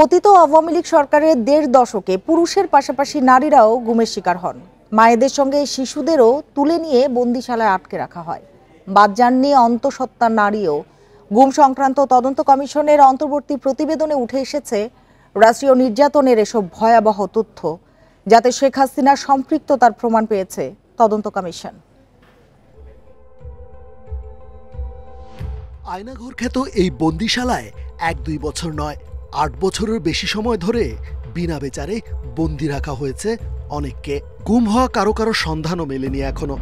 পতিত আওয়ামী লীগ সরকারের ১.৫ দশকে পুরুষের পাশাপাশি নারীরাও গুমের শিকার হন। মায়েদের সঙ্গে শিশুদেরও তুলে নিয়ে বন্দিশালায় আটকে রাখা হয়। বাদ যাননি অন্তঃসত্ত্বা নারীও। গুম সংক্রান্ত তদন্ত কমিশনের অন্তর্বর্তী প্রতিবেদনে উঠে এসেছে রাষ্ট্রীয় নির্যাতনের এসব ভয়াবহ তথ্য, যাতে শেখ হাসিনার সম্পৃক্ততার প্রমাণ পেয়েছে তদন্ত কমিশন। আয়নাঘর খ্যাত এই বন্দিশালায় ১-২ বছর নয়, ৮ বছরের বেশি সময় ধরে বিনা বিচারে বন্দি রাখা হয়েছে অনেককে। গুম হওয়া কারো কারো সন্ধানও মেলেনি এখনো।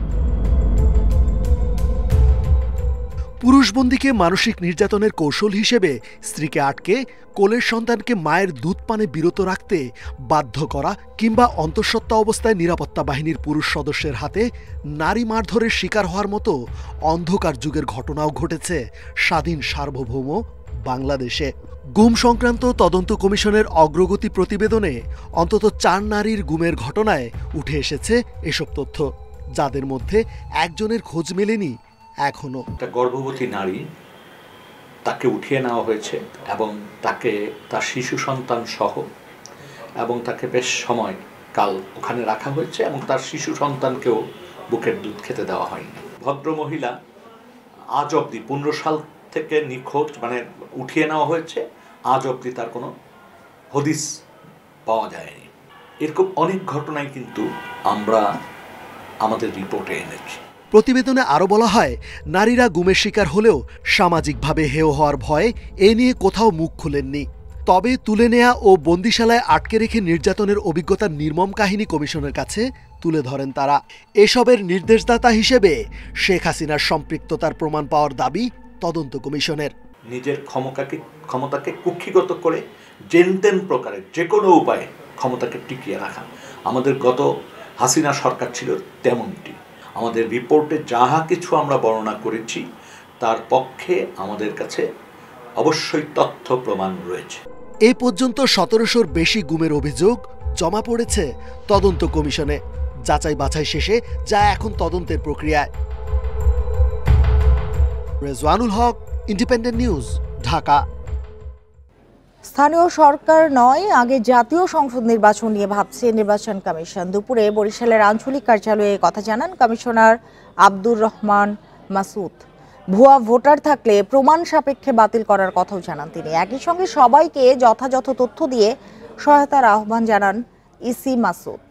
পুরুষ বন্দীকে মানসিক নির্যাতনের কৌশল হিসেবে স্ত্রীকে আটকে কোলের সন্তানকে মায়ের দুধ পানে বিরত রাখতে বাধ্য করা, কিংবা অন্তঃসত্ত্বা অবস্থায় নিরাপত্তা বাহিনীর পুরুষ সদস্যের হাতে নারী মারধরের শিকার হওয়ার মতো অন্ধকার যুগের ঘটনাও ঘটেছে স্বাধীন সার্বভৌম বাংলাদেশে। গুম সংক্রান্ত তদন্ত কমিশনের অগ্রগতি প্রতিবেদনে অন্তত ৪ নারীর গুমের ঘটনায় উঠে এসেছে এসব তথ্য, যাদের মধ্যে একজনের খোঁজ মেলেনি এখনো। একটা গর্ভবতী নারী, তাকে উঠিয়ে নেওয়া হয়েছে এবং তাকে তার শিশু সন্তান সহ এবং তাকে বেশ সময় কাল ওখানে রাখা হয়েছে এবং তার শিশু সন্তানকেও বুকের দুধ খেতে দেওয়া হয়নি। ভদ্রমহিলা আজ অবধি ১৫ সাল থেকে নিখোঁজ, মানে উঠিয়ে নেওয়া হয়েছে, আজ অবধি তার কোনো হদিস পাওয়া যায়নি। এরকম অনেক ঘটনাই কিন্তু আমরা আমাদের রিপোর্টে এনেছি। প্রতিবেদনে আরও বলা হয়, নারীরা গুমের শিকার হলেও সামাজিকভাবে হেয় হওয়ার ভয়ে এ নিয়ে কোথাও মুখ খুলেননি। তবে তুলে নেয়া ও বন্দিশালায় আটকে রেখে নির্যাতনের অভিজ্ঞতার নির্মম কাহিনী কমিশনের কাছে তুলে ধরেন তারা। এসবের নির্দেশদাতা হিসেবে শেখ হাসিনার সম্পৃক্ততার প্রমাণ পাওয়ার দাবি তদন্ত কমিশনের। নিজের ক্ষমতাকে কুক্ষিগত করে যেনতেন প্রকারের যে কোনো উপায়ে ক্ষমতাকে টিকিয়ে রাখা আমাদের গত হাসিনা সরকার ছিল তেমনটি। আমাদের রিপোর্টে যাহা কিছু আমরা বর্ণনা করেছি তার পক্ষে আমাদের কাছে অবশ্যই তথ্য প্রমাণ রয়েছে। এ পর্যন্ত ১৭০০-র বেশি গুমের অভিযোগ জমা পড়েছে তদন্ত কমিশনে। যাচাই বাছাই শেষে যা এখন তদন্তের প্রক্রিয়ায়। রেজওয়ানুল হক, ইন্ডিপেন্ডেন্ট নিউজ, ঢাকা। স্থানীয় সরকার নয়, আগে জাতীয় সংসদ নির্বাচন নিয়ে ভাবছে নির্বাচন কমিশন। দুপুরে বরিশালের আঞ্চলিক কার্যালয়ে কথা জানান কমিশনার আব্দুর রহমান মাসুদ। ভুয়া ভোটার থাকলে প্রমাণ সাপেক্ষে বাতিল করার কথাও জানান তিনি। একই সঙ্গে সবাইকে যথাযথ তথ্য দিয়ে সহায়তার আহ্বান জানান ইসি মাসুদ।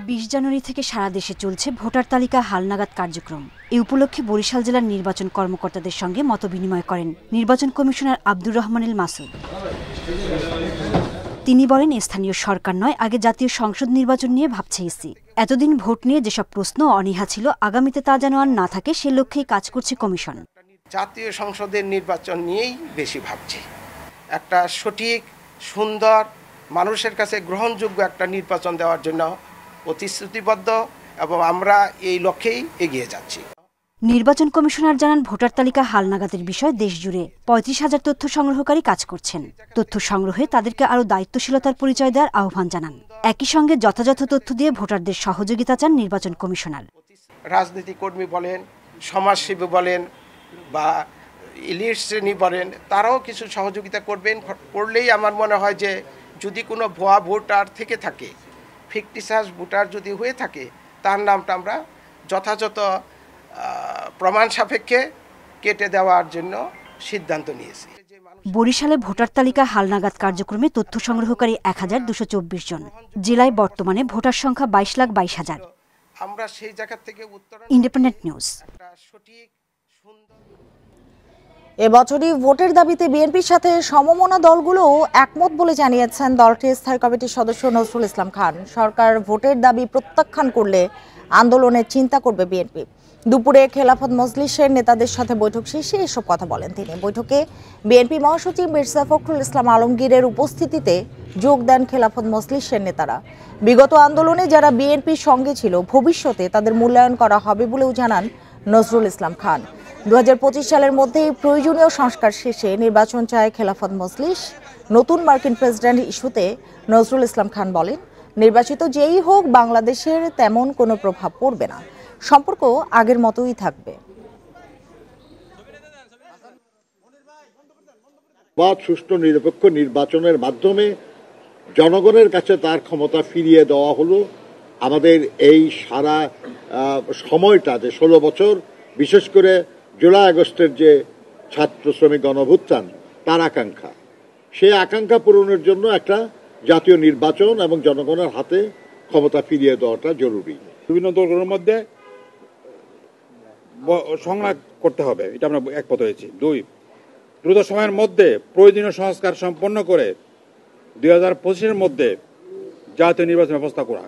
২০ জানুয়ারি থেকে সারা দেশে চলছে ভোটার তালিকা হালনাগাদ কার্যক্রম। এই উপলক্ষে বরিশাল জেলার নির্বাচন কর্মকর্তাদের সঙ্গে মতবিনিময় করেন নির্বাচন কমিশনার আব্দুর রহমানুল মাসুদ। তিনি বলেন, স্থানীয় সরকার নয়, আগে জাতীয় সংসদ নির্বাচন নিয়ে ভাবছে ইসি। এতদিন ভোট নিয়ে যেসব প্রশ্ন অনীহা ছিল, আগামীতে তা যেন আর না থাকে সে লক্ষ্যেই কাজ করছে কমিশন। জাতীয় সংসদের নির্বাচন নিয়েই বেশি ভাবছি। একটা সঠিক, সুন্দর, মানুষের কাছে গ্রহণযোগ্য একটা নির্বাচন দেওয়ার জন্য প্রতিশ্রুতিবদ্ধ এবং আমরা এই লক্ষ্যেই এগিয়ে যাচ্ছি। নির্বাচন কমিশনার জানান, ভোটার তালিকা হালনাগাদের বিষয় দেশ জুড়ে ৩৫,০০০ তথ্য সংগ্রহকারী কাজ করছেন। তথ্য সংগ্রহে তাদেরকে আরও দায়িত্বশীলতার পরিচয় দেওয়ার আহ্বান জানান। একই সঙ্গে যথাযথ তথ্য দিয়ে ভোটারদের সহযোগিতা চান নির্বাচন কমিশনার। রাজনীতি কর্মী বলেন, সমাজসেবী বলেন বা ইলিট শ্রেণী বলেন, তারাও কিছু সহযোগিতা করলেই আমার মনে হয় যে যদি কোনো ভুয়া ভোটার থেকে থাকে, ফিকটিসাস ভোটার যদি হয়ে থাকে, তার নামটা আমরা যথাযথ প্রমাণ সাপেক্ষে কেটে দেওয়ার জন্য সিদ্ধান্ত নিয়েছি। বরিশালে ভোটার তালিকা হালনাগাদ কার্যক্রমে তথ্য সংগ্রহকারী ১,২২৪ জন। জেলায় বর্তমানে ভোটার সংখ্যা ২২,২২,০০০। আমরা সেই জায়গা থেকে ইন্ডিপেন্ডেন্ট নিউজ। এবছরই ভোটের দাবিতে বিএনপির সাথে সমমনা দলগুলো একমত বলে জানিয়েছেন দলটির স্থায়ী কমিটির সদস্য নজরুল ইসলাম খান। সরকার ভোটের দাবি প্রত্যাখ্যান করলে আন্দোলনের চিন্তা করবে বিএনপি। দুপুরে খেলাফত মজলিসের নেতাদের সাথে বৈঠক শেষে এসব কথা বলেন তিনি। বৈঠকে বিএনপি মহাসচিব মির্জা ফখরুল ইসলাম আলমগীরের উপস্থিতিতে যোগ দেন খেলাফত মজলিসের নেতারা। বিগত আন্দোলনে যারা বিএনপির সঙ্গে ছিল, ভবিষ্যতে তাদের মূল্যায়ন করা হবে বলেও জানান নজরুল ইসলাম খান। ২০২৫ সালের মধ্যেই প্রয়োজনীয় সংস্কার শেষে নির্বাচন চায় খেলাফত মজলিস। নতুন মার্কিন প্রেসিডেন্ট ইস্যুতে নজরুল ইসলাম খান বলেন, নির্বাচিত যেই হোক বাংলাদেশের তেমন কোনো প্রভাব পড়বে না, সম্পর্ক আগের মতোই থাকবে। অবাধ সুষ্ঠু নিরপেক্ষ নির্বাচনের মাধ্যমে জনগণের কাছে তার ক্ষমতা ফিরিয়ে দেওয়া হলো। আমাদের এই সারা সময়টা যে 16 বছর, বিশেষ করে জুলাই আগস্টের যে ছাত্র শ্রমিক গণঅভ্যুত্থান, তার আকাঙ্ক্ষা, সেই আকাঙ্ক্ষা পূরণের জন্য একটা জাতীয় নির্বাচন এবং জনগণের হাতে ক্ষমতা ফিরিয়ে দেওয়াটা জরুরি। বিভিন্ন দলগুলোর মধ্যে সংলাপ করতে হবে, এটা আমরা একমত হয়েছি। 2, দ্রুত সময়ের মধ্যে প্রয়োজনীয় সংস্কার সম্পন্ন করে 2025-এর মধ্যে জাতীয় নির্বাচন ব্যবস্থা করা।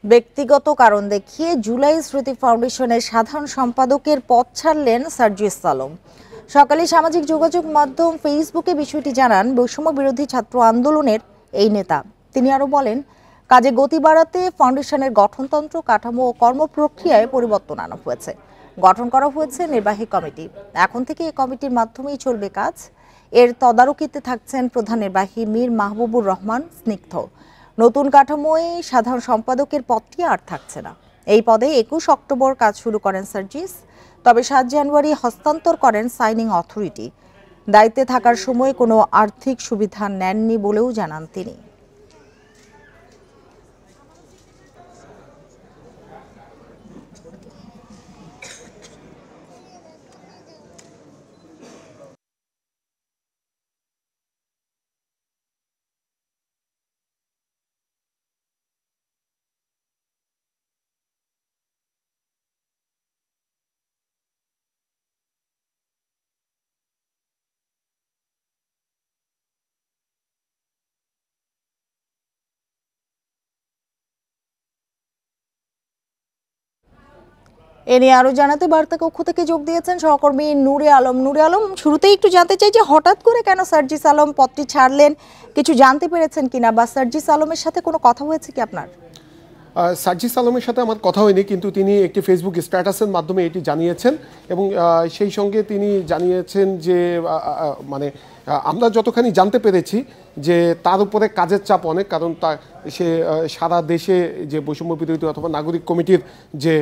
ব্যক্তিগত কারণ দেখিয়ে জুলাই স্মৃতি ফাউন্ডেশনের সাধারণ সম্পাদকের পদ ছাড়লেন সার্জিস আলম। সকালে সামাজিক যোগাযোগ মাধ্যম ফেসবুকে বিষয়টি জানান বৈষম্য বিরোধী ছাত্র আন্দোলনের এই নেতা। তিনি আরো বলেন, কাজে গতি বাড়াতে ফাউন্ডেশনের গঠনতন্ত্র, কাঠামো ও কর্মপ্রক্রিয়ায় পরিবর্তন আনা হয়েছে। গঠন করা হয়েছে নির্বাহী কমিটি। এখন থেকে এই কমিটির মাধ্যমেই চলবে কাজ। এর তদারকিতে থাকছেন প্রধান নির্বাহী মীর মাহবুবুর রহমান স্নিগ্ধ। নতুন কাঠামোয় সাধারণ সম্পাদকের পদটি আর থাকছে না। এই পদে 21 অক্টোবর কাজ শুরু করেন সার্জিস, তবে 7 জানুয়ারি হস্তান্তর করেন সাইনিং অথরিটি। দায়িত্বে থাকার সময় কোনো আর্থিক সুবিধা নেননি বলেও জানান তিনি। এ নিয়ে আরো জানাতে বার্তা কক্ষ থেকে যোগ দিয়েছেন সহকর্মী নূরে আলম। নূরে আলম, শুরুতেই একটু জানতে চাই যে হঠাৎ করে কেন সার্জিস আলম পদটি ছাড়লেন, কিছু জানতে পেরেছেন কিনা, বা সার্জিস আলমের সাথে কোনো কথা হয়েছে কি আপনার? সার্জিস আলমের সাথে আমার কথা হয়নি, কিন্তু তিনি একটি ফেসবুক স্ট্যাটাসের মাধ্যমে এটি জানিয়েছেন এবং সেই সঙ্গে তিনি জানিয়েছেন যে মানে আমরা যতখানি জানতে পেরেছি যে তার উপরে কাজের চাপ অনেক, কারণ সে সারা দেশে যে বৈষম্য বিরোধী অথবা নাগরিক কমিটির যে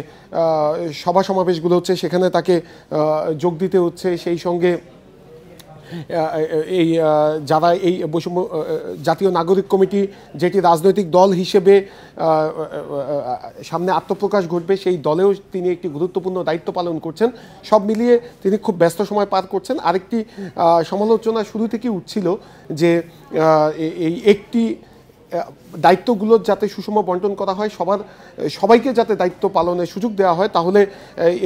সভা সমাবেশগুলো হচ্ছে সেখানে তাকে যোগ দিতে হচ্ছে। সেই সঙ্গে এই যারা এই বৈষম্য জাতীয় নাগরিক কমিটি যেটি রাজনৈতিক দল হিসেবে সামনে আত্মপ্রকাশ ঘটবে, সেই দলেও তিনি একটি গুরুত্বপূর্ণ দায়িত্ব পালন করছেন। সব মিলিয়ে তিনি খুব ব্যস্ত সময় পার করছেন। আরেকটি সমালোচনা শুরু থেকেই উঠছিল যে এই একটি দায়িত্বগুলোর যাতে সুষম বন্টন করা হয়, সবাইকে যাতে দায়িত্ব পালনের সুযোগ দেওয়া হয়, তাহলে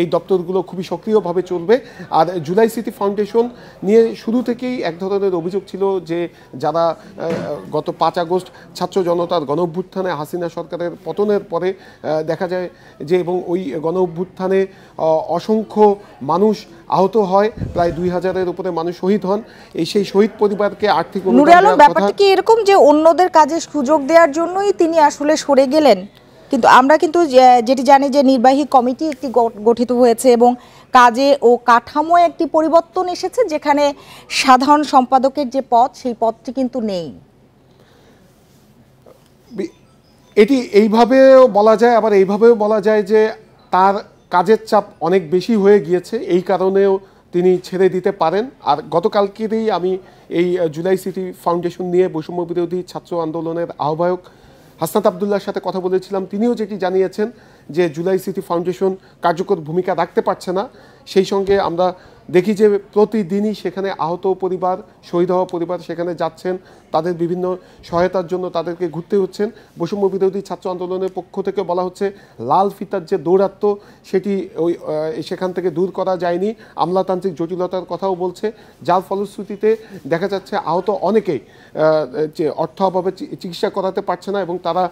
এই দপ্তরগুলো খুবই সক্রিয়ভাবে চলবে। আর জুলাই স্মৃতি ফাউন্ডেশন নিয়ে শুরু থেকেই এক ধরনের অভিযোগ ছিল যে যারা গত 5 আগস্ট ছাত্র জনতার গণঅভ্যুত্থানে হাসিনা সরকারের পতনের পরে দেখা যায় যে এবং ওই গণঅভ্যুত্থানে অসংখ্য মানুষ আহত হয়, প্রায় 2000-এর উপরে মানুষ শহীদ হন। সেই শহীদ পরিবারকে আর্থিক অনুদান, ব্যাপারটা কি এরকম যে অন্যদের কাজে সুযোগ দেওয়ার জন্যই তিনি আসলে সরে গেলেন? কিন্তু আমরা কিন্তু যেটি জানি যে নির্বাহী কমিটি একটি গঠিত হয়েছে এবং কাজে ও কাঠামোয় একটি পরিবর্তন এসেছে, যেখানে সাধারণ সম্পাদকের যে পদ, সেই পদটি কিন্তু নেই। এটি এইভাবেও বলা যায়, আবার এইভাবেও বলা যায় যে তার কাজের চাপ অনেক বেশি হয়ে গিয়েছে, এই কারণেও তিনি ছেড়ে দিতে পারেন। আর গতকালকেই আমি এই জুলাই স্মৃতি ফাউন্ডেশন নিয়ে বৈষম্য বিরোধী ছাত্র আন্দোলনের আহ্বায়ক হাসনাত আবদুল্লাহর সাথে কথা বলেছিলাম। তিনিও যেটি জানিয়েছেন যে জুলাই স্মৃতি ফাউন্ডেশন কার্যকর ভূমিকা রাখতে পারছে না। সেই সঙ্গে আমরা দেখি যে প্রতিদিনই সেখানে আহত পরিবার, শহীদ হওয়া পরিবার সেখানে যাচ্ছেন, তাদের বিভিন্ন সহায়তার জন্য তাদেরকে ঘুরতে হচ্ছেন। বৈষম্য বিরোধী ছাত্র আন্দোলনের পক্ষ থেকে বলা হচ্ছে লাল ফিতার যে দৌরাত্ম সেটি সেখান থেকে দূর করা যায়নি, আমলাতান্ত্রিক জটিলতার কথাও বলছে, যার ফলশ্রুতিতে দেখা যাচ্ছে আহত অনেকেই যে অর্থ অভাবে চিকিৎসা করাতে পারছে না এবং তারা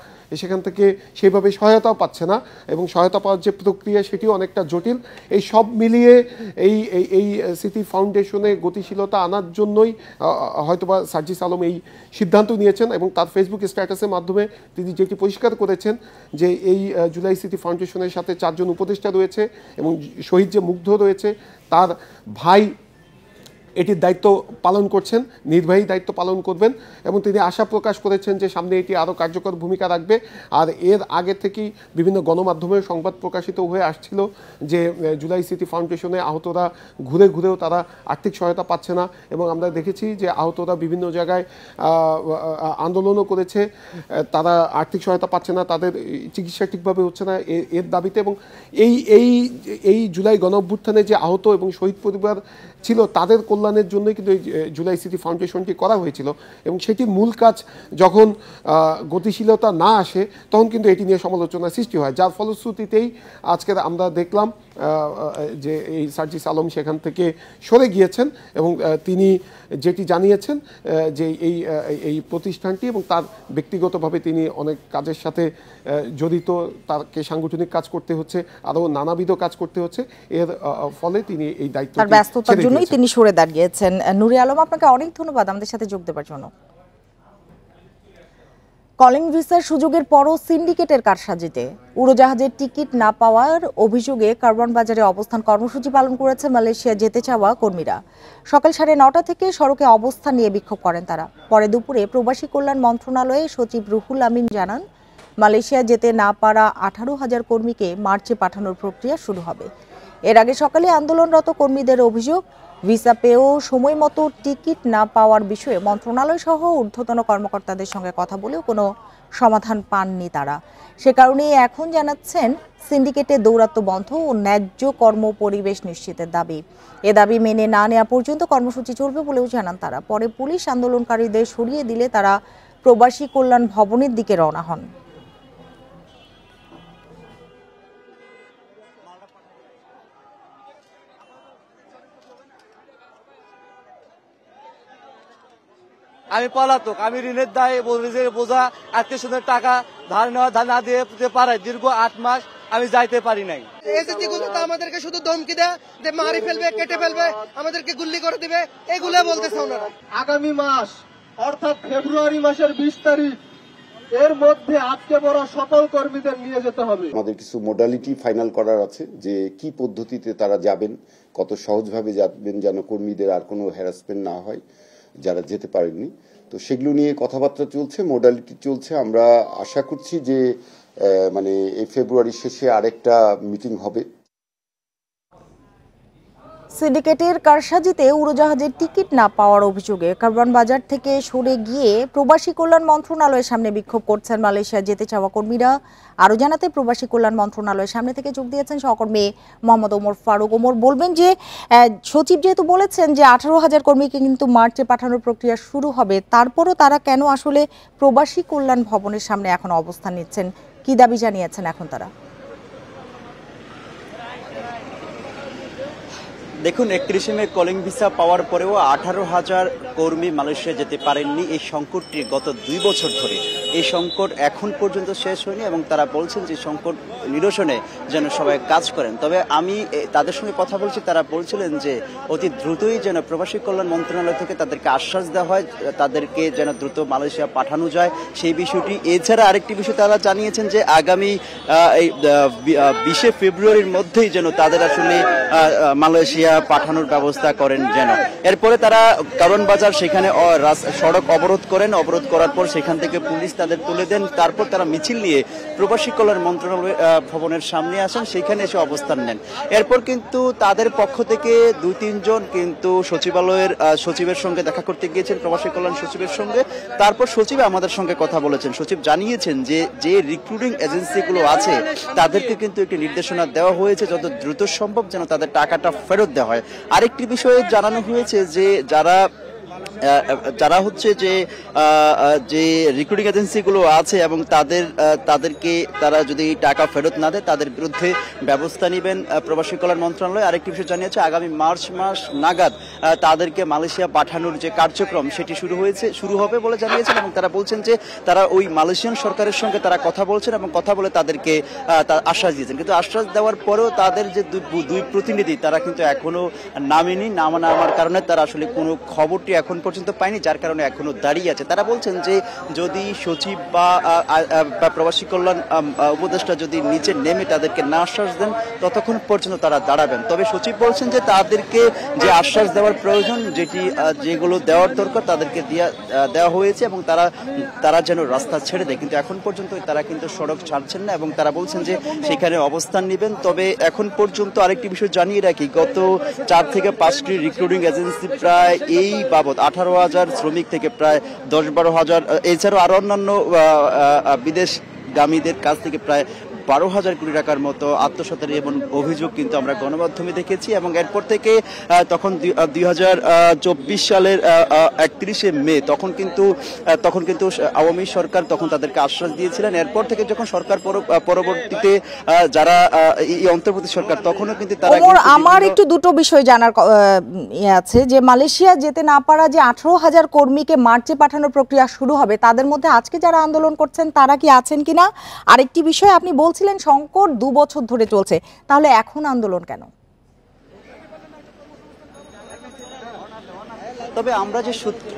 সেখান থেকে সেইভাবে সহায়তাও পাচ্ছে না এবং সহায়তা পাওয়ার যে প্রক্রিয়া সেটিও অনেকটা জটিল। এই সব মিলিয়ে এই স্মৃতি ফাউন্ডেশনে গতিশীলতা আনার জন্যই হয়তোবা সার্জিস আলম এই সিদ্ধান্ত নিয়েছেন এবং তার ফেসবুক স্ট্যাটাসের মাধ্যমে তিনি যেটি পরিষ্কার করেছেন যে এই জুলাই স্মৃতি ফাউন্ডেশনের সাথে 4 জন উপদেষ্টা রয়েছে এবং শহীদ যে মুগ্ধ রয়েছে তার ভাই এটির দায়িত্ব পালন করছেন, নির্বাহী দায়িত্ব পালন করবেন এবং তিনি আশা প্রকাশ করেছেন যে সামনে এটি আরও কার্যকর ভূমিকা রাখবে। আর এর আগে থেকেই বিভিন্ন গণমাধ্যমে সংবাদ প্রকাশিত হয়ে আসছিল যে জুলাই স্মৃতি ফাউন্ডেশনে আহতরা ঘুরে ঘুরেও তারা আর্থিক সহায়তা পাচ্ছে না এবং আমরা দেখেছি যে আহতরা বিভিন্ন জায়গায় আন্দোলনও করেছে, তারা আর্থিক সহায়তা পাচ্ছে না, তাদের চিকিৎসা ঠিকভাবে হচ্ছে না এর দাবিতে। এবং এই জুলাই গণঅভ্যুত্থানে যে আহত এবং শহীদ পরিবার ছিল তাদের কল্যাণের জন্যই কিন্তু এই জুলাই স্মৃতি ফাউন্ডেশনটি করা হয়েছিল এবং সেটির মূল কাজ যখন গতিশীলতা না আসে তখন কিন্তু এটি নিয়ে সমালোচনার সৃষ্টি হয়, যার ফলশ্রুতিতেই আজকের আমরা দেখলাম যে এই সার্জিস আলম সেখান থেকে সরে গিয়েছেন এবং তিনি যেটি জানিয়েছেন যে এই প্রতিষ্ঠানটি এবং তার ব্যক্তিগতভাবে তিনি অনেক কাজের সাথে জড়িত, তাকে সাংগঠনিক কাজ করতে হচ্ছে, আরও নানাবিধ কাজ করতে হচ্ছে, এর ফলে তিনি এই দায়িত্ব তার ব্যস্ততার জন্যই তিনি সরে দাঁড়িয়েছেন। নুরি আলম, আপনাকে অনেক ধন্যবাদ আমাদের সাথে যোগ দেওয়ার জন্য। কলিং ভিসার সুযোগের পরও সিন্ডিকেটের কারসাজিতে উড়োজাহাজের টিকিট না পাওয়ার অভিযোগে কারওয়ান বাজারে অবস্থান কর্মসূচি পালন করেছে মালয়েশিয়া যেতে চাওয়া কর্মীরা। সকাল 9:30 থেকে সড়কে অবস্থান নিয়ে বিক্ষোভ করেন তারা। পরে দুপুরে প্রবাসী কল্যাণ মন্ত্রণালয়ে সচিব রুহুল আমিন জানান, মালয়েশিয়া যেতে না পারা 18,000 কর্মীকে মার্চে পাঠানোর প্রক্রিয়া শুরু হবে। এর আগে সকালে আন্দোলনরত কর্মীদের অভিযোগ, ভিসা পেয়েও সময় মতো টিকিট না পাওয়ার বিষয়ে মন্ত্রণালয় সহ ঊর্ধ্বতন কর্মকর্তাদের সঙ্গে কথা বলেও কোনো সমাধান পাননি তারা। সে কারণেই এখন জানাচ্ছেন সিন্ডিকেটে দৌরাত্ম্য বন্ধ ও ন্যায্য কর্ম পরিবেশ নিশ্চিতের দাবি। এ দাবি মেনে না নেওয়া পর্যন্ত কর্মসূচি চলবে বলেও জানান তারা। পরে পুলিশ আন্দোলনকারীদের সরিয়ে দিলে তারা প্রবাসী কল্যাণ ভবনের দিকে রওনা হন। আমি পলাতক, আমি ঋণের দায় বোঝা, আত্মীয় স্বজনের টাকা ধার নেওয়া না দিয়ে পারে দীর্ঘ 8 মাস আমি যাইতে পারি নাই। এসএসসি গুলো তো আমাদেরকে শুধু ধমকি দেয় যে মারি ফেলবে, কেটে ফেলবে, আমাদেরকে গুল্লি করে দিবে, এগুলো বলতেছে ওনারা। আগামী মাস অর্থাৎ ফেব্রুয়ারি মাসের 20 তারিখ এর মধ্যে আটকে পড়া সকল কর্মীদের নিয়ে যেতে হবে। আমাদের কিছু মোডালিটি ফাইনাল করার আছে যে কি পদ্ধতিতে তারা যাবেন, কত সহজভাবে যাবেন যেন কর্মীদের আর কোনো হ্যারাসমেন্ট না হয় যারা যেতে পারেননি। তো সেগুলো নিয়ে কথাবার্তা চলছে, মোডালিটি চলছে। আমরা আশা করছি যে এই ফেব্রুয়ারি শেষে আরেকটা মিটিং হবে। সিন্ডিকেটের কারসাজিতে উড়োজাহাজের টিকিট না পাওয়ার অভিযোগে কারওয়ান বাজার থেকে সরে গিয়ে প্রবাসী কল্যাণ মন্ত্রণালয়ের সামনে বিক্ষোভ করছেন মালয়েশিয়া যেতে চাওয়া কর্মীরা। আরও জানাতে প্রবাসী কল্যাণ মন্ত্রণালয়ের সামনে থেকে যোগ দিয়েছেন সহকর্মী মোহাম্মদ ওমর ফারুক। ওমর, বলবেন যে সচিব যেহেতু বলেছেন যে 18,000 কর্মীকে কিন্তু মার্চে পাঠানোর প্রক্রিয়া শুরু হবে, তারপরও তারা কেন আসলে প্রবাসী কল্যাণ ভবনের সামনে এখন অবস্থান নিচ্ছেন, কি দাবি জানিয়েছেন এখন তারা? দেখুন, 31 মে কলিং ভিসা পাওয়ার পরেও 18,000 কর্মী মালয়েশিয়া যেতে পারেননি। এই সংকটটি গত 2 বছর ধরে, এই সংকট এখন পর্যন্ত শেষ হয়নি এবং তারা বলছেন যে সংকট নিরসনে যেন সবাই কাজ করেন। তবে আমি তাদের সঙ্গে কথা বলছি, তারা বলছিলেন যে অতি দ্রুতই যেন প্রবাসী কল্যাণ মন্ত্রণালয় থেকে তাদেরকে আশ্বাস দেওয়া হয়, তাদেরকে যেন দ্রুত মালয়েশিয়া পাঠানো যায় সেই বিষয়টি। এছাড়া আরেকটি বিষয় তারা জানিয়েছেন যে আগামী 20 ফেব্রুয়ারির মধ্যেই যেন তাদের আসলে মালয়েশিয়া পাঠানোর ব্যবস্থা করেন যেন। এরপরে তারা কারওয়ান বাজার সেখানে সড়ক অবরোধ করেন, অবরোধ করার পর সেখান থেকে পুলিশ তাদের তুলে দেন। তারপর তারা মিছিল নিয়ে প্রবাসী কল্যাণ মন্ত্রণালয় ভবনের সামনে আসেন, সেখানে এসে অবস্থান নেন। এরপর কিন্তু তাদের পক্ষ থেকে 2-3 জন কিন্তু সচিবালয়ের সচিবের সঙ্গে দেখা করতে গিয়েছেন, প্রবাসী কল্যাণ সচিবের সঙ্গে। তারপর সচিব আমাদের সঙ্গে কথা বলেছেন। সচিব জানিয়েছেন যে রিক্রুটিং এজেন্সিগুলো আছে তাদেরকে কিন্তু একটি নির্দেশনা দেওয়া হয়েছে যত দ্রুত সম্ভব যেন তাদের টাকাটা ফেরত দেওয়া হয়। আরেকটি বিষয়ে জানানো হয়েছে যে যারা হচ্ছে যে রিক্রুটিং এজেন্সিগুলো আছে এবং তাদেরকে তারা যদি টাকা ফেরত না দেয় তাদের বিরুদ্ধে ব্যবস্থা নেবেন প্রবাসী কল্যাণ মন্ত্রণালয়। আরেকটি বিষয় জানিয়েছে আগামী মার্চ মাস নাগাদ তাদেরকে মালয়েশিয়া পাঠানোর যে কার্যক্রম সেটি শুরু হবে বলে জানিয়েছেন এবং তারা বলছেন যে তারা ওই মালয়েশিয়ান সরকারের সঙ্গে তারা কথা বলছেন এবং কথা বলে তাদেরকে আশ্বাস দিয়েছেন। কিন্তু আশ্বাস দেওয়ার পরেও তাদের যে দুই প্রতিনিধি তারা কিন্তু এখনো নামেনি। নামার কারণে তারা আসলে কোনো খবরটি এখন পর্যন্ত পায়নি, যার কারণে এখনো দাঁড়িয়ে আছে। তারা বলছেন যে যদি সচিব বা প্রবাসী কল্যাণ উপদেষ্টা যদি নিচে নেমে তাদেরকে না আশ্বাস দেন ততক্ষণ পর্যন্ত তারা দাঁড়াবেন। তবে সচিব বলছেন যে তাদেরকে যে আশ্বাস দেওয়ার প্রয়োজন, যেগুলো দেওয়ার দরকার তাদেরকে দেওয়া হয়েছে এবং তারা যেন রাস্তা ছেড়ে দেয়, কিন্তু এখন পর্যন্ত তারা কিন্তু সড়ক ছাড়ছেন না এবং তারা বলছেন যে সেখানে অবস্থান নেবেন। তবে এখন পর্যন্ত আরেকটি বিষয় জানিয়ে রাখি, গত 4 থেকে 5টি রিক্রুটিং এজেন্সি প্রায় এই বাবদ 18,000 শ্রমিক থেকে প্রায় 10-12,000, এছাড়াও আরো অন্যান্য বিদেশগামীদের কাছ থেকে প্রায় 12,000 কোটি টাকার মতো আত্মসাতের এবং অভিযোগ কিন্তু আমরা গণমাধ্যমে দেখেছি। এবং এরপর থেকে তখন 2024 সালের 31শে মে তখন কিন্তু আওয়ামী সরকার তখন তাদেরকে আশ্বাস দিয়েছিলেন। এরপর থেকে যখন সরকার পরবর্তীতে যারা এই অন্তর্বর্তী সরকার, তখনও কিন্তু তারা আমার একটু দুটো বিষয় জানার আছে যে মালয়েশিয়া যেতে না পারা যে 18,000 কর্মীকে মার্চে পাঠানোর প্রক্রিয়া শুরু হবে, তাদের মধ্যে আজকে যারা আন্দোলন করছেন তারা কি আছেন কিনা? আরেকটি বিষয়, আপনি বলছিলেন সংকট 2 বছর ধরে চলছে, তাহলে এখন আন্দোলন কেন? তবে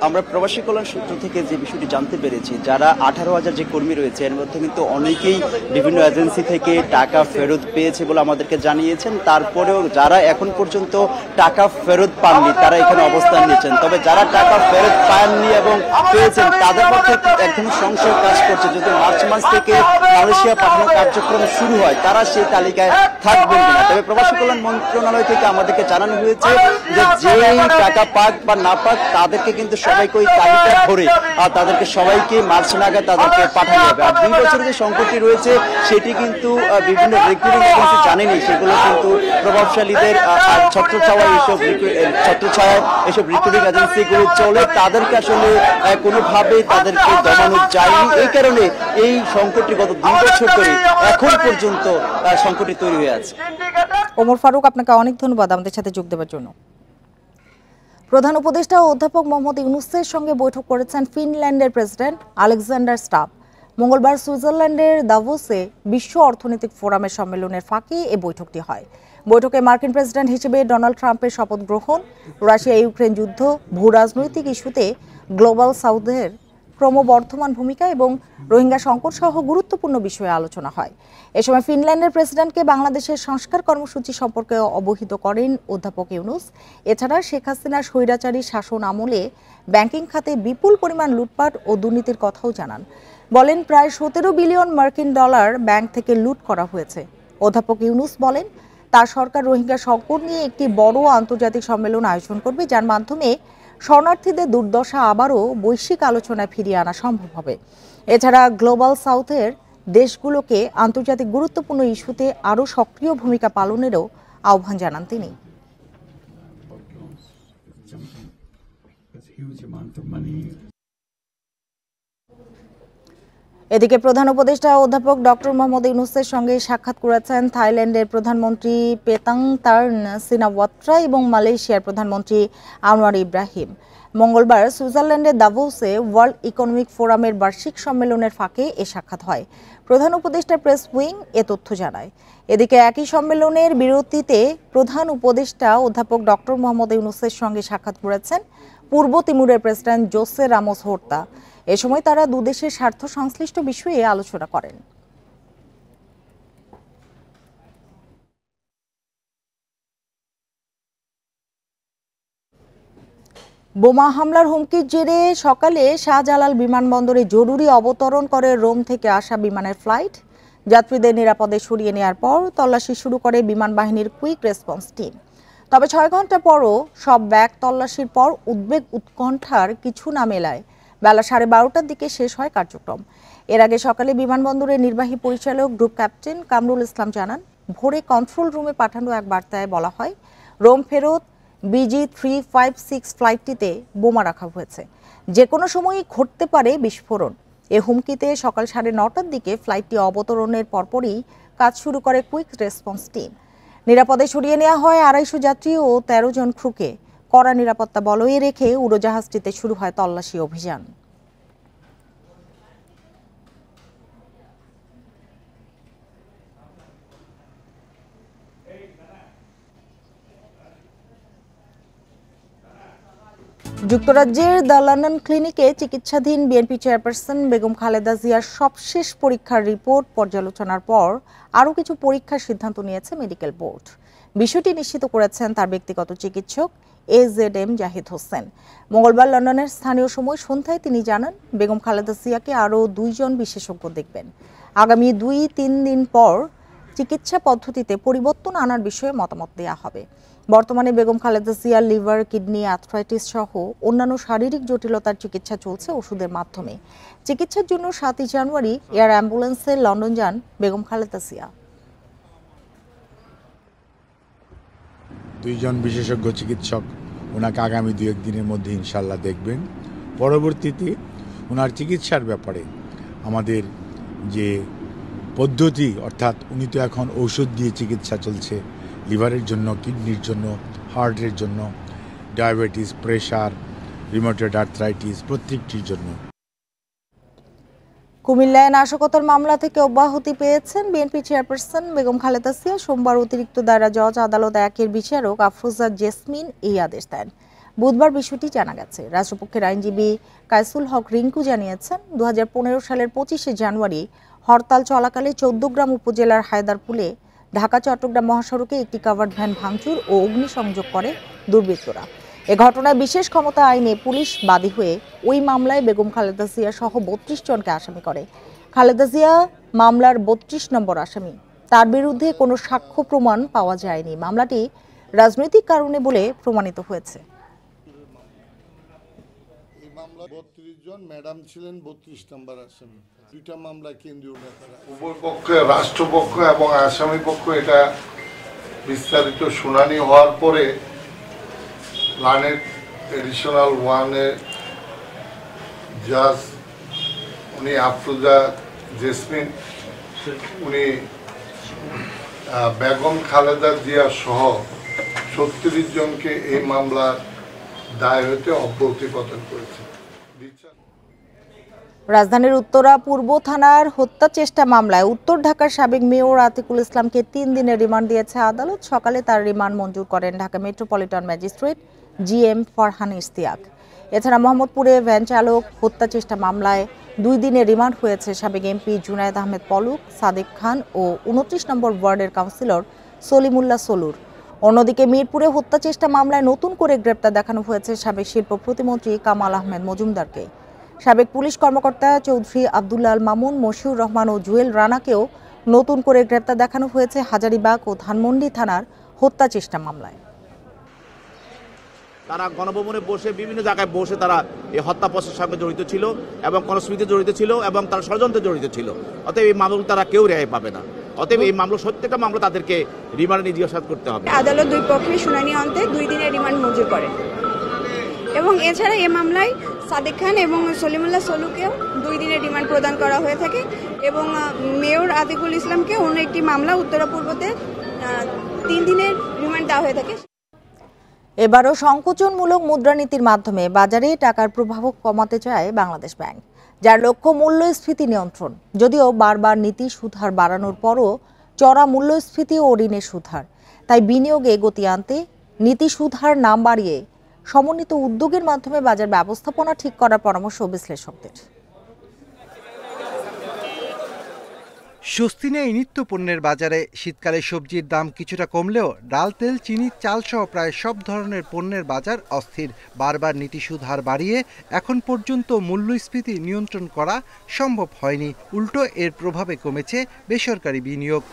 আমরা প্রবাসী কল্যাণ সূত্র থেকে যে বিষয়টি জানতে পেরেছি, যারা 18,000 যে কর্মী রয়েছে এর মধ্যে কিন্তু অনেকেই বিভিন্ন এজেন্সি থেকে টাকা ফেরত পেয়েছে বলে আমাদেরকে জানিয়েছেন। তারপরেও যারা এখন পর্যন্ত টাকা ফেরত পাননি তারা এখানে অবস্থান নিয়েছেন। তবে যারা টাকা ফেরত পাননি এবং পেয়েছেন তাদের মধ্যে একদম সংশয় কাজ করছে, যদি মার্চ মাস থেকে মালয়েশিয়া পাঠানোর কার্যক্রম শুরু হয় তারা সেই তালিকায় থাকবেন কিনা। তবে প্রবাসী কল্যাণ মন্ত্রণালয় থেকে আমাদেরকে জানানো হয়েছে যে যেই টাকা পাক বা না তাদেরকে কিন্তু সবাইকে ওই তালিকা ধরে আর তাদেরকে সবাইকে মার্চ নাগাদ তাদেরকে পাঠানো হবে। আর 2 বছরের যে সংকটটি রয়েছে সেটি কিন্তু বিভিন্ন রিক্রুটিং এজেন্সি জানেনি, সেগুলো কিন্তু প্রভাবশালীদের ছত্রছায়ায় এসব রিক্রুটিং এজেন্সিগুলো চলে, তাদেরকে আসলে কোনোভাবেই তাদেরকে দমানো যায়নি। এই কারণে এই সংকটটি গত 2 বছর ধরে এখন পর্যন্ত সংকটটি তৈরি হয়ে আছে। ওমর ফারুক, আপনাকে অনেক ধন্যবাদ আমাদের সাথে যোগ দেওয়ার জন্য। প্রধান উপদেষ্টা অধ্যাপক মোহাম্মদ ইউনূসের সঙ্গে বৈঠক করেছেন ফিনল্যান্ডের প্রেসিডেন্ট আলেকজান্ডার স্টাব। মঙ্গলবার সুইজারল্যান্ডের দাভোসে বিশ্ব অর্থনৈতিক ফোরামের সম্মেলনের ফাঁকে এই বৈঠকটি হয়। বৈঠকে মার্কিন প্রেসিডেন্ট হিসেবে ডোনাল্ড ট্রাম্পের শপথ গ্রহণ, রাশিয়া ইউক্রেন যুদ্ধ, ভূ রাজনৈতিক ইস্যুতে গ্লোবাল সাউথের ক্রমবর্ধমান ভূমিকা এবং রোহিঙ্গা সংকট সহ গুরুত্বপূর্ণ বিষয়ে আলোচনা হয়। এ সময় ফিনল্যান্ডের প্রেসিডেন্টকে বাংলাদেশের সংস্কার কর্মসূচি সম্পর্কে অবহিত করেন অধ্যাপক ইউনূস। এছাড়া শেখ হাসিনার স্বৈরাচারী শাসন আমলে ব্যাংকিং খাতে বিপুল পরিমাণ লুটপাট ও দুর্নীতির কথাও জানান। বলেন প্রায় 17 বিলিয়ন মার্কিন ডলার ব্যাংক থেকে লুট করা হয়েছে। অধ্যাপক ইউনূস বলেন তার সরকার রোহিঙ্গা সংকট নিয়ে একটি বড় আন্তর্জাতিক সম্মেলন আয়োজন করবে, যার মাধ্যমে শরণার্থীদের দুর্দশা আবারও বৈশ্বিক আলোচনায় ফিরিয়ে আনা সম্ভব হবে। এছাড়া গ্লোবাল সাউথের দেশগুলোকে আন্তর্জাতিক গুরুত্বপূর্ণ ইস্যুতে আরও সক্রিয় ভূমিকা পালনেরও আহ্বান জানান তিনি। এদিকে প্রধান উপদেষ্টা অধ্যাপক ডক্টর মোহাম্মদ ইউনূসের সঙ্গে সাক্ষাৎ করেছেন থাইল্যান্ডের প্রধানমন্ত্রী পেতাংতার্ন সিনাওয়াত্রা এবং মালয়েশিয়ার প্রধানমন্ত্রী আনোয়ার ইব্রাহিম। মঙ্গলবার সুইজারল্যান্ডের দাভোসে ওয়ার্ল্ড ইকোনমিক ফোরামের বার্ষিক সম্মেলনের ফাঁকে এ সাক্ষাৎ হয়। প্রধান উপদেষ্টা প্রেস উইং এ তথ্য জানায়। এদিকে একই সম্মেলনের বিরতিতে প্রধান উপদেষ্টা অধ্যাপক ডক্টর মোহাম্মদ ইউনূসের সঙ্গে সাক্ষাৎ করেছেন পূর্ব তিমুরের প্রেসিডেন্ট জোসে রামোস হোর্তা। এ সময় তারা দুদেশের স্বার্থ সংশ্লিষ্ট বিষয়ে আলোচনা করেন। বোমা হামলার হুমকির জেরে সকালে শাহজালাল বিমানবন্দরে জরুরি অবতরণ করে রোম থেকে আসা বিমানের ফ্লাইট। যাত্রীদের নিরাপদে সরিয়ে নেওয়ার পর তল্লাশি শুরু করে বিমান বাহিনীর কুইক রেসপন্স টিম। তবে 6 ঘন্টা পরও সব ব্যাগ তল্লাশির পর উদ্বেগ উৎকণ্ঠার কিছু না মেলায় বেলা 12:30টার দিকে শেষ হয় কার্যক্রম। এর আগে সকালে বিমানবন্দরের নির্বাহী পরিচালক গ্রুপ ক্যাপ্টেন কামরুল ইসলাম জানান, ভোরে কন্ট্রোল রুমে পাঠানো এক বার্তায় বলা হয় রোম ফেরত BG356 ফ্লাইটটিতে বোমা রাখা হয়েছে, যে কোনো সময়ই ঘটতে পারে বিস্ফোরণ। এ হুমকিতে সকাল 9:30টার দিকে ফ্লাইটটি অবতরণের পরপরই কাজ শুরু করে কুইক রেসপন্স টিম। নিরাপদে সরিয়ে নেওয়া হয় 250 যাত্রী ও 13 জন ক্রুকে। কড়া নিরাপত্তা বলয়ে রেখে উড়োজাহাজটিতে শুরু হয় তল্লাশি অভিযান। যুক্তরাজ্যের দ্য লন্ডন ক্লিনিকে চিকিৎসাধীন বিএনপি চেয়ারপারসন বেগম খালেদা জিয়ার সবশেষ পরীক্ষার রিপোর্ট পর্যালোচনার পর আরও কিছু পরীক্ষার সিদ্ধান্ত নিয়েছে মেডিকেল বোর্ড। বিষয়টি নিশ্চিত করেছেন তার ব্যক্তিগত চিকিৎসক AZM জাহিদ হোসেন। মঙ্গলবার লন্ডনের স্থানীয় সময় সন্ধ্যায় তিনি জানান, বেগম খালেদা জিয়াকে আরও 2 জন বিশেষজ্ঞ দেখবেন। আগামী 2-3 দিন পর চিকিৎসা পদ্ধতিতে পরিবর্তন আনার বিষয়ে মতামত দেওয়া হবে। বর্তমানে বেগম খালেদা জিয়ার লিভার, কিডনি, আর্থ্রাইটিস সহ অন্যান্য শারীরিক জটিলতার চিকিৎসা চলছে ওষুধের মাধ্যমে। চিকিৎসার জন্য 7 জানুয়ারি এয়ার অ্যাম্বুলেন্সে লন্ডন যান বেগম খালেদা জিয়া। 2 জন বিশেষজ্ঞ চিকিৎসক ওনাকে আগামী 2-1 দিনের মধ্যে ইনশাল্লাহ দেখবেন। পরবর্তীতে ওনার চিকিৎসার ব্যাপারে আমাদের যে পদ্ধতি, অর্থাৎ উনি তো এখন ঔষধ দিয়ে চিকিৎসা চলছে লিভারের জন্য, কিডনির জন্য, হার্টের জন্য, ডায়াবেটিস, প্রেশার, রিউমাটয়েড আর্থ্রাইটিস প্রত্যেকটির জন্য। কুমিল্লায় নাশকতার মামলা থেকে অব্যাহতি পেয়েছেন বিএনপি চেয়ারপারসন বেগম খালেদা জিয়া। সোমবার অতিরিক্ত দায়রা জজ আদালত 1-এর বিচারক আফরোজা জেসমিন এই আদেশ দেন। বুধবার বিষয়টি জানা গেছে। রাষ্ট্রপক্ষের আইনজীবী কায়সুল হক রিঙ্কু জানিয়েছেন, 2015 সালের 25শে জানুয়ারি হরতাল চলাকালে 14গ্রাম উপজেলার হায়দারপুলে ঢাকা-চট্টগ্রাম মহাসড়কে একটি কাভার্ড ভ্যান ভাঙচুর ও অগ্নিসংযোগ করে দুর্বৃত্তরা। এ ঘটনায় বিশেষ ক্ষমতা আইনে পুলিশ বাদী হয়ে ওই মামলায় বেগম খালেদা জিয়া সহ 32 জনকে আসামি করে। খালেদা জিয়া মামলার 32 নম্বর আসামি। তার বিরুদ্ধে কোনো সাক্ষ্য প্রমাণ পাওয়া যায়নি। মামলাটি রাজনৈতিক কারণে বলে প্রমাণিত হয়েছে। এই মামলা 32 জন, ম্যাডাম ছিলেন 32 নম্বর আসামি। দুইটা মামলা কেন্দ্রীয় নেতারা, উভয় পক্ষে, রাষ্ট্রপক্ষ এবং আসামি পক্ষ, এটা বিস্তারিত শুনানি হওয়ার পরে প্ল্যানেট এডিশনাল 1-এ জাজ উনি আফরোজা জেসমিন উনি বেগম খালেদা জিয়া সহ 36 জনকে এই মামলার দায় হতে অব্যাহতি প্রদান করেছে। রাজধানীর উত্তরা পূর্ব থানার হত্যা চেষ্টা মামলায় উত্তর ঢাকার সাবেক মেয়র আতিকুল ইসলামকে 3 দিনের রিমান্ড দিয়েছে আদালত। সকালে তার রিমান্ড মঞ্জুর করেন Dhaka metropolitan magistrate GM Farhan Ishtiaq. এছাড়া মোহাম্মদপুরে ভ্যান চালক হত্যা চেষ্টা মামলায় 2 দিনের রিমান্ড হয়েছে সাবেক MP জুনায়েদ আহমেদ পলক, সাদেক খান ও 29 নম্বর ওয়ার্ডের কাউন্সিলর সলিমুল্লাহ সলুর। অন্যদিকে মিরপুরে হত্যা চেষ্টা মামলায় নতুন করে গ্রেপ্তার দেখানো হয়েছে সাবেক শিল্প প্রতিমন্ত্রী কামাল আহমেদ মজুমদারকে। সাবেক পুলিশ কর্মকর্তা চৌধুরী আব্দুল্লাহ আল মামুন, মশিউর রহমান ও জুয়েল রানাকেও নতুন করে গ্রেপ্তার দেখানো হয়েছে হাজারীবাগ ও ধানমন্ডি থানার হত্যা চেষ্টা মামলায়। তারা গণভবনে বসে বিভিন্ন জায়গায় বসে তারা এই হত্যা প্রসেসের সঙ্গে জড়িত ছিল এবং কনস্পিরেসিতে জড়িত ছিল এবং তারা ষড়যন্ত্রে জড়িত ছিল। অতএব এই মামলা তারা কেউ রেহাই পাবে না। অতএব এই মামলা, প্রত্যেকটা মামলা তাদেরকে রিমান্ডে জিজ্ঞাসাবাদ করতে হবে। আদালত 2 পক্ষের শুনানি অন্তে 2 দিনের রিমান্ড মঞ্জুর করে এবং এছাড়া এই মামলায় সাদেক খান এবং সলিমুল্লাহ সলুকেও 2 দিনের রিমান্ড প্রদান করা হয়ে থাকে এবং মেয়র আতিকুল ইসলামকে অন্য একটি মামলা উত্তরা পূর্বতে 3 দিনের রিমান্ড দেওয়া হয়ে থাকে। এবারও সংকোচনমূলক মুদ্রানীতির মাধ্যমে বাজারে টাকার প্রভাব কমাতে চায় বাংলাদেশ ব্যাংক, যার লক্ষ্য মূল্যস্ফীতি নিয়ন্ত্রণ। যদিও বারবার নীতি সুদ হার বাড়ানোর পরও চড়া মূল্যস্ফীতি ও ঋণের সুদ হার, তাই বিনিয়োগে গতি আনতে নীতি সুদ হার না বাড়িয়ে সমন্বিত উদ্যোগের মাধ্যমে বাজার ব্যবস্থাপনা ঠিক করার পরামর্শ বিশ্লেষকদের। স্বস্তি নেই নিত্য পণ্যের বাজারে। শীতকালে সবজির দাম কিছুটা কমলেও ডাল, তেল, চিনি, চাল সহ প্রায় সব ধরনের পণ্যের বাজার অস্থির। বারবার নীতি সুদ হার বাড়িয়ে এখন পর্যন্ত মূল্যস্ফীতি নিয়ন্ত্রণ করা সম্ভব হয়নি। উল্টো এর প্রভাবে কমেছে বেসরকারি বিনিয়োগ।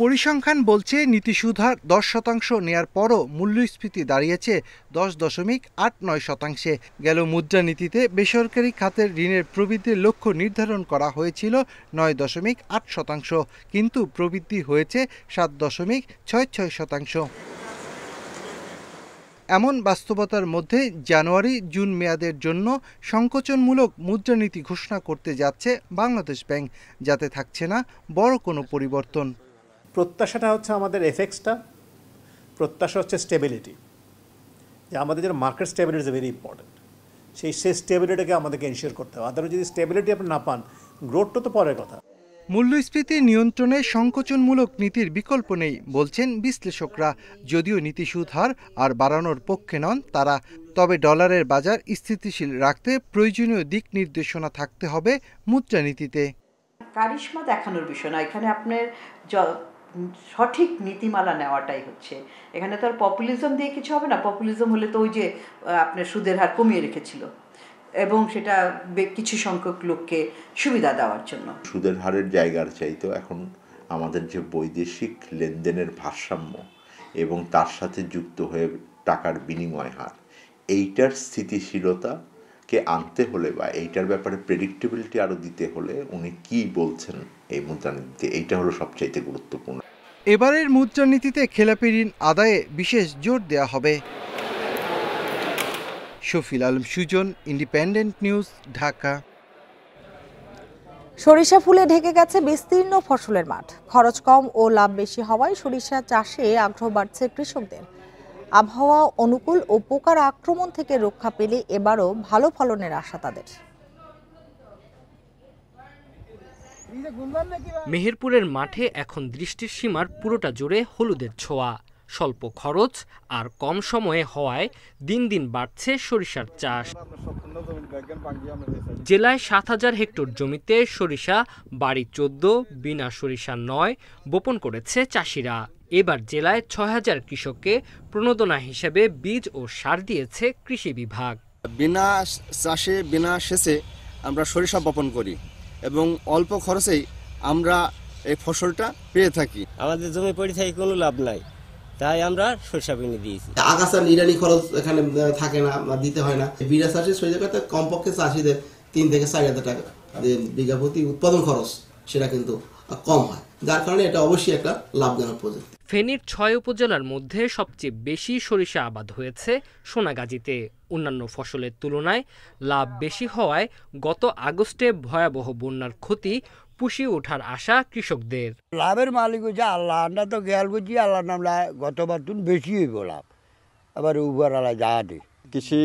পরিসংখ্যান বলছে নীতি সুদ হার 10% নেয়ার পরও মূল্যস্ফীতি দাঁড়িয়েছে 10.89%। গেল মুদ্রানীতিতে বেসরকারি খাতের ঋণের প্রবৃদ্ধির লক্ষ্য নির্ধারণ করা হয়েছিল 9.8%, কিন্তু প্রবৃদ্ধি হয়েছে 7.66%। এমন বাস্তবতার মধ্যে জানুয়ারি-জুন মেয়াদের জন্য সংকোচনমূলক মুদ্রানীতি ঘোষণা করতে যাচ্ছে বাংলাদেশ ব্যাংক, যাতে থাকছে না বড় কোনো পরিবর্তন। প্রত্যাশাটা হচ্ছে আমাদের এফেক্টসটা, প্রত্যাশা হচ্ছে স্টেবিলিটি, যে আমাদের যে market stability is very important. সেই স্টেবিলিটিকে আমাদেরকে এনশিওর করতে হবে। আদারওয়াইজ যদি স্টেবিলিটি আপনি না পান, গ্রোথটা তো পরের কথা। মূল্যস্ফীতি নিয়ন্ত্রণে সংকোচনমূলক নীতির বিকল্প নেই বলছেন বিশ্লেষকরা। যদিও নীতি সুদ হার আর বাড়ানোর পক্ষে নন তারা, তবে ডলারের বাজার স্থিতিশীল রাখতে প্রয়োজনীয় দিক নির্দেশনা থাকতে হবে মুদ্রানীতিতে। কারিশমা দেখানোর বিষয় না, এখানে আপনার সঠিক নীতিমালা নেওয়াটাই হচ্ছে। এখানে তো আর পপুলিজম দিয়ে কিছু হবে না। পপুলিজম হলে তো ওই যে আপনার সুদের হার কমিয়ে রেখেছিল এবং সেটা কিছু সংখ্যক লোককে সুবিধা দেওয়ার জন্য। সুদের হারের জায়গার চাইতো এখন আমাদের যে বৈদেশিক লেনদেনের ভারসাম্য এবং তার সাথে যুক্ত হয়ে টাকার বিনিময় হার, এইটার স্থিতিশীলতাকে আনতে হলে বা এইটার ব্যাপারে প্রেডিক্টেবিলিটি আরও দিতে হলে উনি কি বলছেন এই মুদ্রানীতিতে, এইটা হলো সবচাইতে গুরুত্বপূর্ণ। এবারের মুদ্রানীতিতে খেলাপি ঋণ আদায়ে বিশেষ জোর দেওয়া হবে। Shafil Alam Sujon, Independent News, Dhaka. সরিষা ফুলে ঢেকে গেছে বিস্তীর্ণ ফসলের মাঠ। খরচ কম ও লাভ বেশি হওয়ায় সরিষা চাষে আগ্রহ বাড়ছে কৃষকদের। আবহাওয়া অনুকূল ও পোকার আক্রমণ থেকে রক্ষা পেলে এবারও ভালো ফলনের আশা তাদের। মেহেরপুরের মাঠে এখন দৃষ্টির সীমার পুরোটা জুড়ে হলুদের ছোঁয়া। স্বল্প খরচ আর কম সময়ে হওয়ায় দিন দিন বাড়ছে সরিষার চাষ। জেলায় ৭,০০০ হেক্টর জমিতে সরিষা বাড়ি ১৪, বিনা সরিষা ৯ বপন করেছে চাষিরা। এবার জেলায় ৬,০০০ কৃষককে প্রণোদনা হিসেবে বীজ ও সার দিয়েছে কৃষি বিভাগ। বিনা চাষে বিনা সেচে আমরা সরিষা বপন করি এবং অল্প খরচেই আমরা এই ফসলটা পেয়ে থাকি। আমাদের জমি পড়ে থেকে কোনো লাভ নাই, তাই আমরা সরিষা কিনে দিয়েছি। আগাছা নিড়ানি খরচ এখানে থাকে না, দিতে হয় না। বিড়া চাষে সরিষা করতে কমপক্ষে চাষিদের ৩ থেকে ৪,০০০ টাকা বিঘা প্রতি উৎপাদন খরচ সেটা কিন্তু কম হয়, যার কারণে এটা অবশ্যই একটা লাভজনক প্রযুক্তি। ফেনীর ৬ উপজেলার মধ্যে সবচেয়ে বেশি সরিষা আবাদ হয়েছে সোনাগাজীতে। অন্যান্য ফসলের তুলনায় লাভ বেশি হওয়ায় গত আগস্টে ভয়াবহ বন্যার ক্ষতি পুষিয়ে ওঠার আশা কৃষকদের। লাভের মালিক হচ্ছে আল্লাহ, আমরা তো খেয়াল করছি আল্লাহর নাম গতবার তুন বেশি হইব লাভ, আবার উপর আল্লাহ যা দে। কৃষি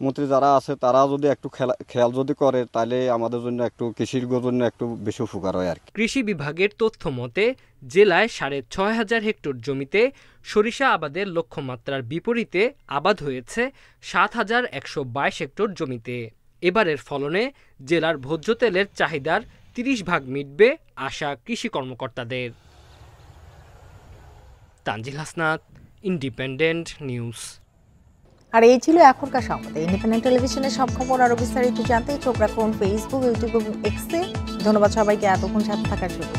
মন্ত্রী যারা আছে তারা যদি একটু খেয়াল যদি করে তাহলে আমাদের জন্য একটু কৃষির জন্য একটু বেশি উপকার হয় আর কি। কৃষি বিভাগের তথ্য মতে জেলায় ৬,৫০০ হেক্টর জমিতে সরিষা আবাদের লক্ষ্যমাত্রার বিপরীতে আবাদ হয়েছে ৭,১২২ হেক্টর জমিতে। এবারের ফলনে জেলার ভোজ্য তেলের চাহিদার ৩০ ভাগ মিটবে আশা কৃষি কর্মকর্তাদের। Tanzil Hasnat, Independent News. আর এই ছিল এখনকার সংবাদ। ইন্ডিপেন্ডেন্ট টেলিভিশনের সব খবর আরো বিস্তারিত জানতে চোখ রাখুন ফেসবুক, ইউটিউব এবং এক্সে। ধন্যবাদ সবাইকে এতক্ষণ সাথে থাকার জন্য।